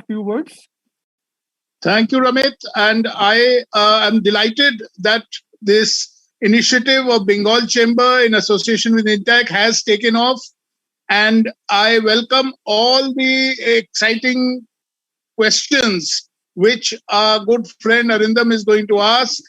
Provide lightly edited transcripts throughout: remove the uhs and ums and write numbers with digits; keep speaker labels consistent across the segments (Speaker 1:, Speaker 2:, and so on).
Speaker 1: few words.
Speaker 2: Thank you, Ramit. And I am delighted that this initiative of Bengal Chamber in association with INTAC has taken off. And I welcome all the exciting questions which our good friend Arindam is going to ask.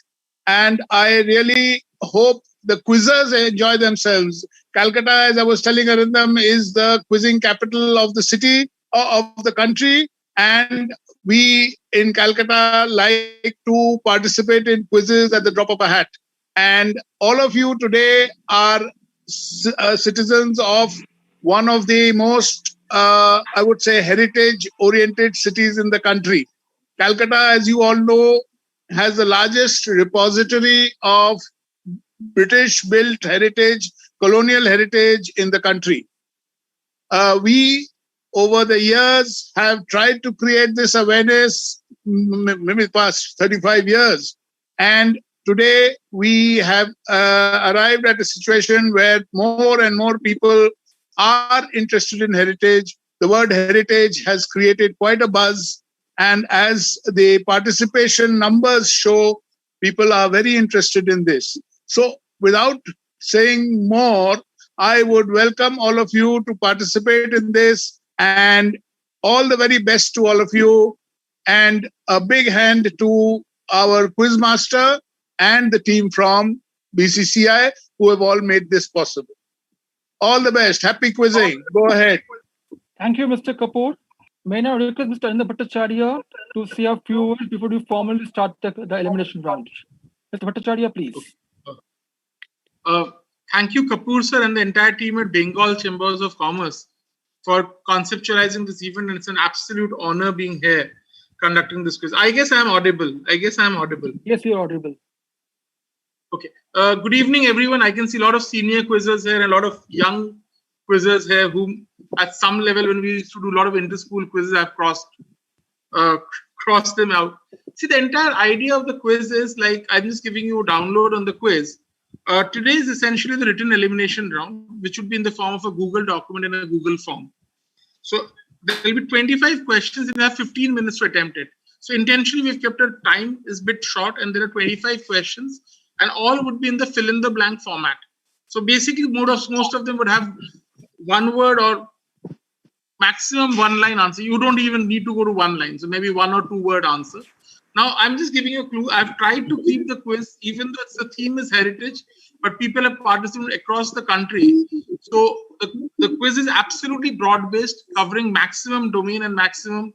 Speaker 2: And I really hope the quizzers enjoy themselves. Calcutta, as I was telling Arindam, is the quizzing capital of the city, of the country. And we in Calcutta like to participate in quizzes at the drop of a hat. And all of you today are citizens of one of the most, I would say, heritage-oriented cities in the country. Calcutta, as you all know, has the largest repository of British-built heritage, colonial heritage in the country. We, over the years, have tried to create this awareness, maybe past 35 years. And today, we have arrived at a situation where more and more people are interested in heritage. The word heritage has created quite a buzz. And as the participation numbers show, people are very interested in this. So without saying more, I would welcome all of you to participate in this, and all the very best to all of you. And a big hand to our quizmaster and the team from BCCI who have all made this possible. All the best. Happy quizzing. Go ahead.
Speaker 1: Thank you, Mr. Kapoor. May I now request Mr. Arindam Bhattacharya to say a few words before we formally start the elimination round. Mr. Bhattacharya, please.
Speaker 3: Thank you, Kapoor sir, and the entire team at Bengal Chambers of Commerce for conceptualizing this event. And it's an absolute honor being here conducting this quiz. I guess I'm audible.
Speaker 1: Yes, you're audible.
Speaker 3: Okay. Good evening, everyone. I can see a lot of senior quizzers here and a lot of young quizzers here whom at some level when we used to do a lot of inter-school quizzes, I've crossed them out. See, the entire idea of the quiz is like, I'm just giving you a download on the quiz. Today is essentially the written elimination round, which would be in the form of a Google document and a Google form. So there will be 25 questions and we have 15 minutes to attempt it. So intentionally, we've kept our time is a bit short and there are 25 questions and all would be in the fill in the blank format. So basically, most of them would have one word or maximum one line answer. You don't even need to go to one line. So maybe 1 or 2 word answer. Now, I'm just giving you a clue. I've tried to keep the quiz, even though the theme is heritage, but people have participated across the country. So the quiz is absolutely broad-based, covering maximum domain and maximum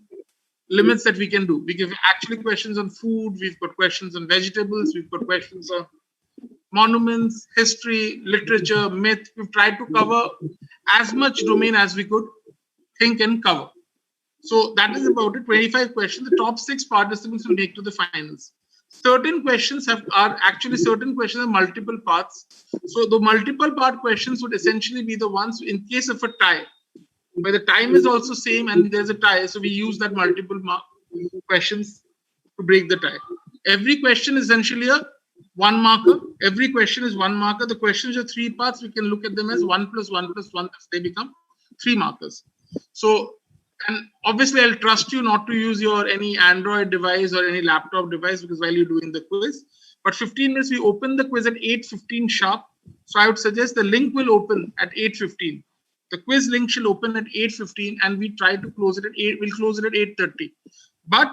Speaker 3: limits that we can do. We give actually questions on food. We've got questions on vegetables. We've got questions on monuments, history, literature, myth. We've tried to cover as much domain as we could think and cover. So that is about it. 25 questions. The top 6 participants will make to the finals. Certain questions are multiple parts. So the multiple part questions would essentially be the ones in case of a tie, where the time is also same and there's a tie. So we use that multiple questions to break the tie. Every question is essentially a 1 marker. Every question is 1 marker. The questions are 3 parts. We can look at them as 1 + 1 + 1. They become 3 markers. So, and obviously I'll trust you not to use your any Android device or any laptop device because while you're doing the quiz. But 15 minutes, we open the quiz at 8:15 sharp. So I would suggest the link will open at 8:15. The quiz link shall open at 8:15 and we try to close it at 8. We'll close it at 8:30. But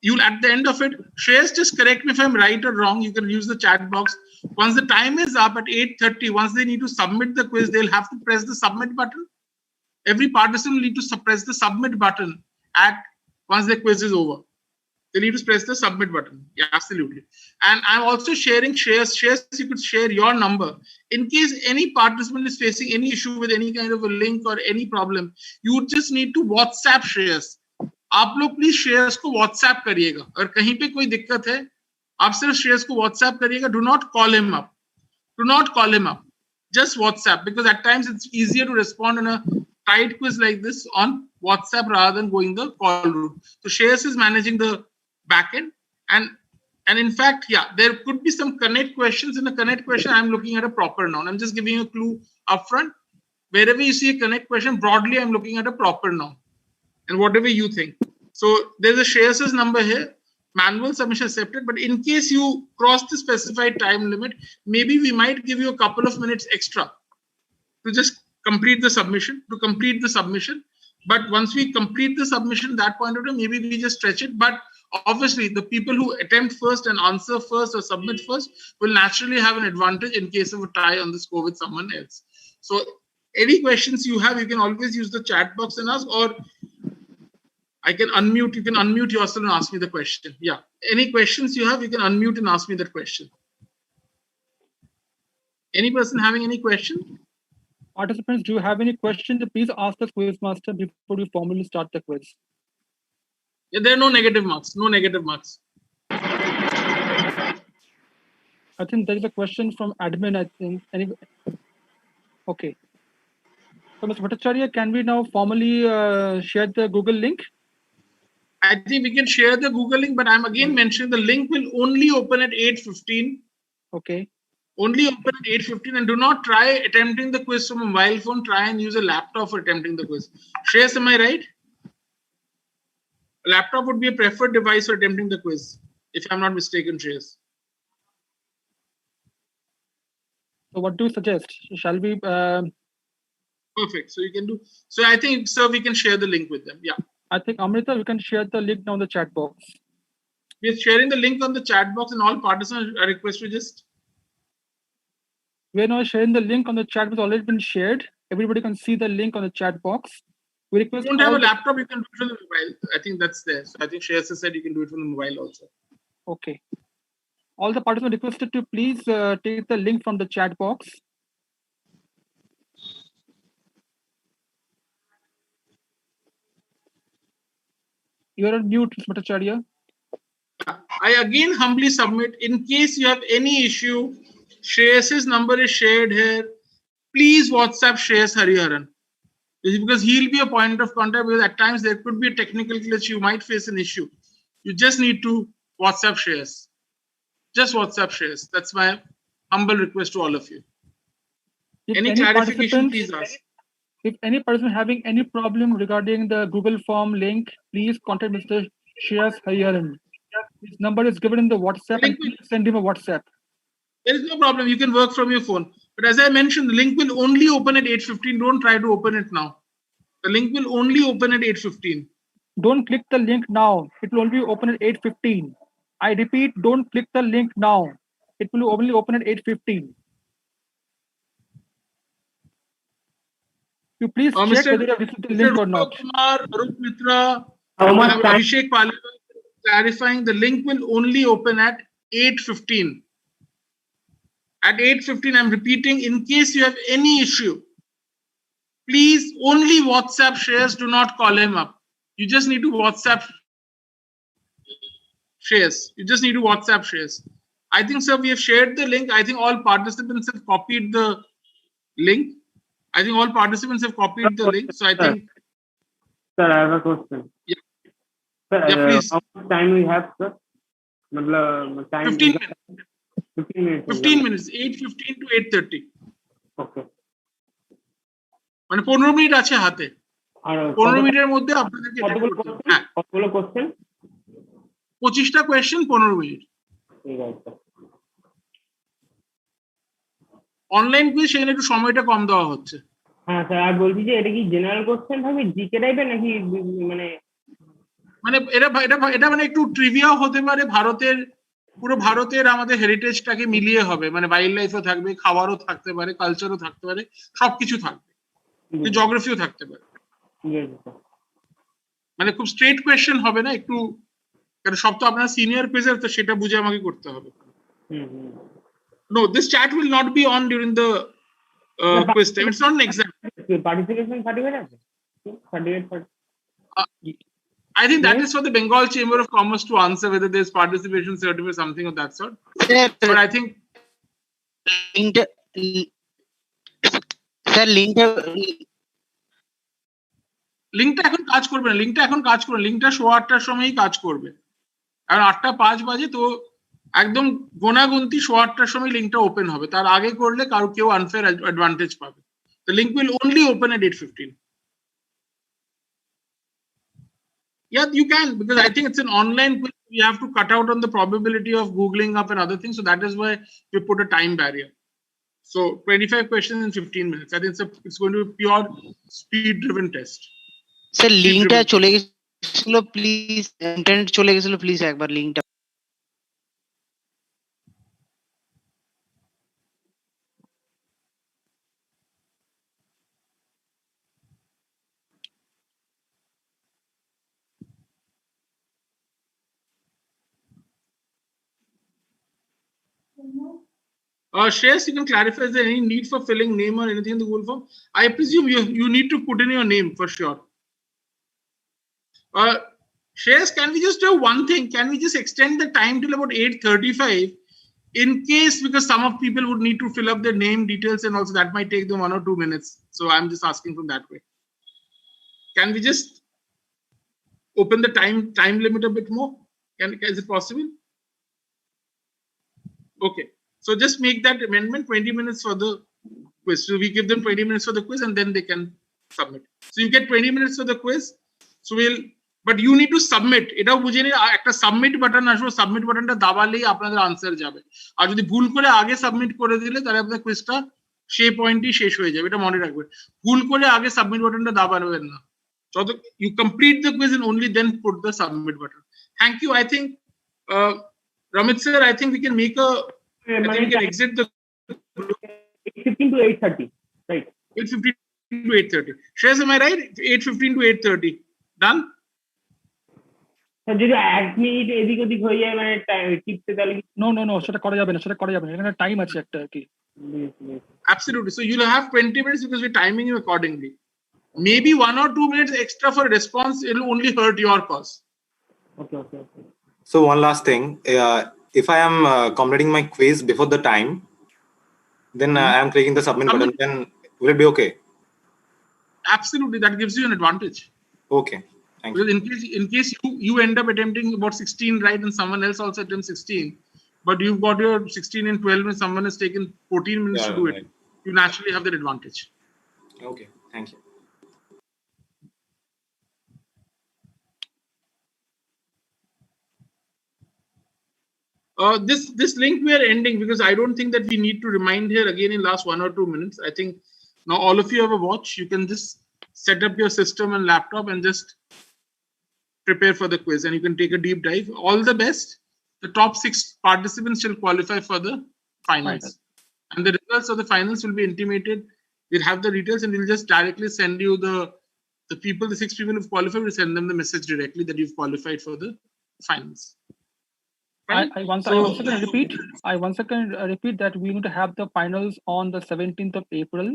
Speaker 3: you'll at the end of it, Shreyas, just correct me if I'm right or wrong. You can use the chat box. Once the time is up at 8:30, once they need to submit the quiz, they'll have to press the submit button. Every participant will need to press the submit button once the quiz is over. They need to press the submit button. Yeah, absolutely. And I'm also sharing shares. You could share your number. In case any participant is facing any issue with any kind of a link or any problem, you would just need to WhatsApp shares. आप लोग please shares को WhatsApp करिएगा और कहीं पे कोई दिक्कत है आप सिर्फ शेयर्स को व्हाट्सएप करिएगा do not call him up just WhatsApp because at times it's easier to respond in a tight quiz like this on WhatsApp rather than going the call route. So Shreyas is managing the backend and in fact, yeah, there could be some connect questions. In a connect question, I'm looking at a proper noun. I'm just giving you a clue upfront. Wherever you see a connect question, broadly, I'm looking at a proper noun. and whatever you think. So there's a Shreyas's number here. Manual submission accepted, but in case you cross the specified time limit, maybe we might give you a couple of minutes extra to just complete the submission, But once we complete the submission, that point of time, maybe we just stretch it. But obviously, the people who attempt first and answer first or submit first will naturally have an advantage in case of a tie on the score with someone else. So any questions you have, you can always use the chat box and ask, or I can unmute. You can unmute yourself and ask me the question. Yeah. Any questions you have, you can unmute and ask me that question. Any person having any question?
Speaker 1: Participants, do you have any questions? Please ask the quizmaster before we formally start the quiz.
Speaker 3: Yeah, there are no negative marks. No negative marks.
Speaker 1: I think there is a question from admin, I think. Okay. So, Mr. Bhattacharya, can we now formally share the Google link?
Speaker 3: I think we can share the Google link, but I'm again mentioning the link will only open at 8:15.
Speaker 1: Okay.
Speaker 3: Only open at 8:15, and do not try attempting the quiz from a mobile phone. Try and use a laptop for attempting the quiz. Shreyas, am I right? A laptop would be a preferred device for attempting the quiz, if I'm not mistaken, Shreyas.
Speaker 1: So what do you suggest? Shall we?
Speaker 3: Perfect. So you can do. So I think, sir, we can share the link with them. Yeah.
Speaker 1: I think, Amrita, we can share the link now in the chat box.
Speaker 3: We're sharing the link on the chat box, and all participants are requested to just.
Speaker 1: We're now sharing the link on the chat box. Already been shared. Everybody can see the link on the chat box. We request.
Speaker 3: If you don't have a laptop, you can do it from the mobile. I think that's there. So I think Shreyas said you can do it from the mobile also.
Speaker 1: Okay. All the participants requested to please take the link from the chat box. You're on mute, Mr. Bhattacharya.
Speaker 3: I again humbly submit, in case you have any issue, Shreyas's number is shared here. Please WhatsApp Shreyas Hariharan. Because he'll be a point of contact, because at times there could be a technical glitch, you might face an issue. You just need to WhatsApp Shreyas. Just WhatsApp Shreyas. That's my humble request to all of you. Any clarification, please ask.
Speaker 1: If any person having any problem regarding the Google form link, please contact Mr. Shreyas Hariharan. His number is given in the WhatsApp, and please send him a WhatsApp.
Speaker 3: There is no problem. You can work from your phone. But as I mentioned, the link will only open at 8:15. Don't try to open it now. The link will only open at 8:15.
Speaker 1: Don't click the link now. It will only open at 8:15. I repeat, don't click the link now. It will only open at 8:15. You please check whether you have received the link or not.
Speaker 3: Kumar, Arup Mitra, Abhishek Palekar clarifying the link will only open at 8:15. At 8:15, I'm repeating, in case you have any issue, please only WhatsApp Shreyas, do not call him up. You just need to WhatsApp Shreyas. You just need to WhatsApp Shreyas. I think, sir, we have shared the link. I think all participants have copied the link. So I think.
Speaker 4: Sir, I have a question.
Speaker 3: Yeah.
Speaker 4: Sir,
Speaker 3: Yeah, please.
Speaker 4: how much time we have, sir?
Speaker 3: 15 minutes.
Speaker 4: 15 minutes.
Speaker 3: 15 minutes. 8:15 to 8:30.
Speaker 4: Okay.
Speaker 3: মানে 15 minute আছে হাতে।
Speaker 4: আর
Speaker 3: 15 মিনিটের মধ্যে আপনাদেরকে হ্যাঁ
Speaker 4: কতগুলো question?
Speaker 3: 25টা question 15 minute.
Speaker 4: ঠিক আছে।
Speaker 3: অনলাইন কুইজ সেখানে একটু সময়টা কম দেওয়া হচ্ছে।
Speaker 4: হ্যাঁ স্যার, আর বলছি যে এটা কি জেনারেল কোশ্চেন থাকবে, জিকে টাইপের নাকি মানে
Speaker 3: এটা মানে একটু ট্রিভিয়া হতে পারে, পুরো ভারতের আমাদের হেরিটেজটাকে মিলিয়ে হবে, মানে ওয়াইল্ড লাইফও থাকবে, খাবারও থাকতে পারে, কালচারও থাকতে পারে, সবকিছু থাকবে, জিওগ্রাফিও থাকতে পারে। মানে খুব স্ট্রেট কোয়েশ্চেন হবে না, একটু কারণ সব তো আপনার সিনিয়র কুইজের, তো সেটা বুঝে আমাকে করতে হবে। No, this chat will not be on during the quiz time. It's not an exam.
Speaker 4: Participation certificate আছে? Certificate.
Speaker 3: I think that is for the Bengal Chamber of Commerce to answer whether there's participation certificate, something of that sort. But I think.
Speaker 5: Sir,
Speaker 3: লিঙ্কটা এখন কাজ করবে না, লিঙ্কটা 8:15 সময়ই কাজ করবে। কারণ 8:05 বাজে, তো একদম গোনাগুনতি 8:15 সময় লিঙ্কটা ওপেন হবে। তার আগে করলে কেউ আনফেয়ার অ্যাডভান্টেজ পাবে। The link will only open at 8:15. Yeah, you can, because I think it's an online quiz. You have to cut out on the probability of Googling up and other things. So that is why we put a time barrier. So 25 questions in 15 minutes. I think it's going to be pure speed-driven test.
Speaker 5: Sir লিঙ্কটা
Speaker 3: Speed-driven.
Speaker 5: চলে গেছিল, please internet চলে গেছিল, please একবার লিঙ্কটা।
Speaker 3: Shreyas, you can clarify, is there any need for filling name or anything in the Google form? I presume you need to put in your name for sure. Shreyas, can we just do one thing? Can we just extend the time till about 8:35 in case, because some of people would need to fill up their name details and also that might take them 1 or 2 minutes. So I'm just asking from that way. Can we just open the time limit a bit more? Is it possible? Okay. So just make that amendment, 20 minutes for the quiz. So we give them 20 minutes for the quiz and then they can submit. So you get 20 minutes for the quiz. So but you need to submit. এটা বুঝে নিন, একটা submit button আসবে, submit বাটনটা দাবালেই আপনাদের answer যাবে। আর যদি ভুল করে আগে সাবমিট করে দিলে তাহলে আপনাদের কুইজটা সেই পয়েন্টই শেষ হয়ে যাবে, এটা মনে রাখবেন। ভুল করে আগে সাবমিট বাটনটা দাবাবেন না। So you complete the quiz and only then put the submit button. Thank you. I think Ramit sir, I think we can make a I think we can exit the
Speaker 4: 8:15 to 8:30, right?
Speaker 3: 8:15 to 8:30. Shreyas, am I right? 8:15 to 8:30. Done?
Speaker 4: যদি 1 minute এদিক ওদিক হয়ে যায় মানে টিপতে তাহলে
Speaker 1: no সেটা করা যাবে না, সেটা করা যাবে না, এখানে টাইম আছে একটা আর কি।
Speaker 3: Absolutely. So you'll have 20 minutes because we're timing you accordingly. Maybe 1 or 2 minutes extra for response, it'll only hurt your cause.
Speaker 4: Okay.
Speaker 6: So one last thing, if I am completing my quiz before the time, then I am clicking the submit button, then will it be okay?
Speaker 3: Absolutely, that gives you an advantage.
Speaker 6: Okay, thank you.
Speaker 3: Because in case you end up attempting about 16 right and someone else also attempts 16, but you've got your 16 in 12 and someone has taken 14 minutes to do it, you naturally have that advantage.
Speaker 6: Okay, thank you.
Speaker 3: This link we are ending because I don't think that we need to remind here again in last 1 or 2 minutes. I think now all of you have a watch. You can just set up your system and laptop and just prepare for the quiz and you can take a deep dive. All the best. The top 6 participants shall qualify for the finals. And the results of the finals will be intimated. We'll have the details and we'll just directly send you the 6 people who've qualified, we'll send them the message directly that you've qualified for the finals.
Speaker 1: I once again repeat that we're going to have the finals on the 17th of April.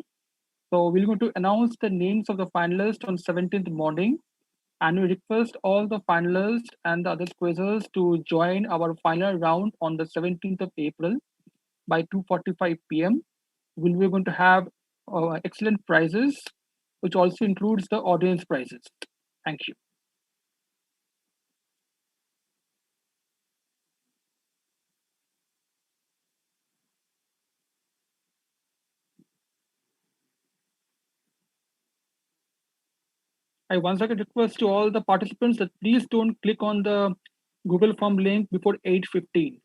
Speaker 1: So we're going to announce the names of the finalists on 17th morning, and we request all the finalists and the other quizzers to join our final round on the 17th of April by 2:45 p.m. We're going to have excellent prizes, which also includes the audience prizes. Thank you. I once again request to all the participants that please don't click on the Google form link before 8:15.